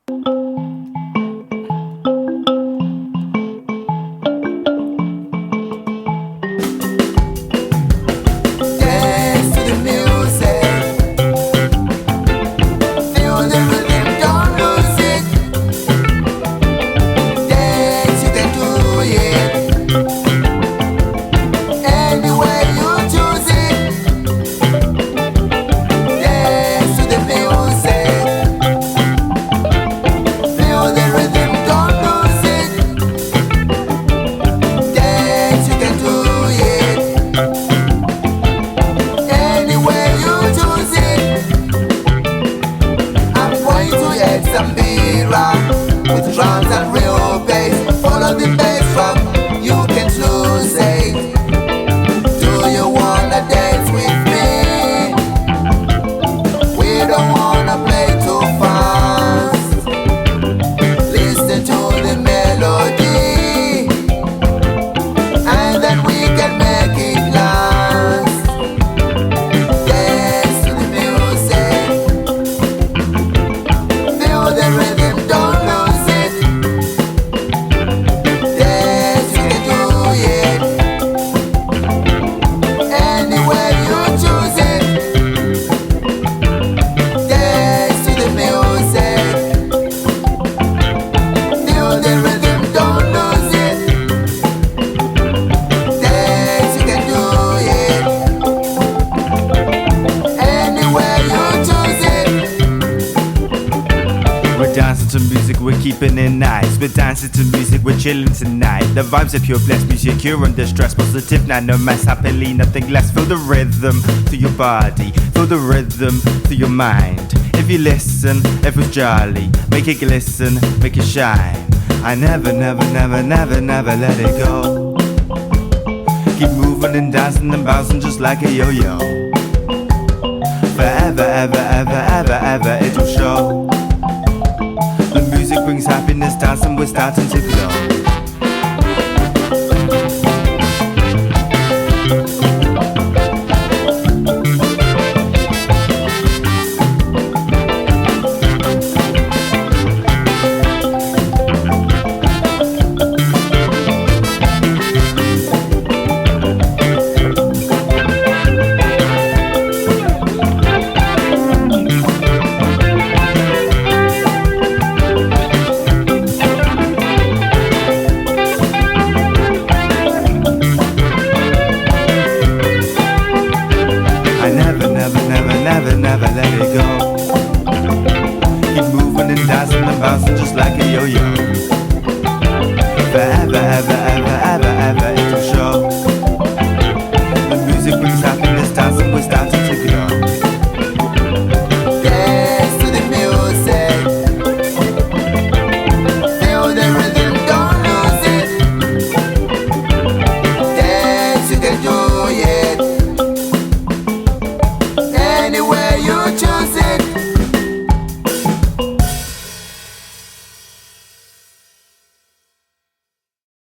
Dance to the music. Feel the rhythm, don't lose it. Dance, you can do it. Any way you choose it. Dance to the music. Feel the rhythm, don't lose it. Dance, you can do it. Any way you choose it. I'm going to add some B-rock with drums and real bass. Follow the bass drum, you can choose it. Do you wanna dance with me? We don't wanna play too fast. Listen to the melody, and then we can make it last. Dance to the music. Feel the rhythm, don't lose it. Dance, you can do it. Any way you choose it. Dance to the music. Feel the rhythm, don't lose it. Dance, you can do it. Any way you choose it. We're dancing to music, we're keeping it nice. We're dancing to music, we're chilling tonight. The vibes are pure, blessed music, you're under stress. Positive, now no mess, happily, nothing less. Feel the rhythm through your body, feel the rhythm through your mind. If you listen, it feels jolly. Make it glisten, make it shine. I never, never, never, never, never let it go. Keep moving and dancing and bouncing just like a yo-yo. Forever, ever, ever, ever, ever, it'll show. The music brings happiness, dancing, we're starting to glow.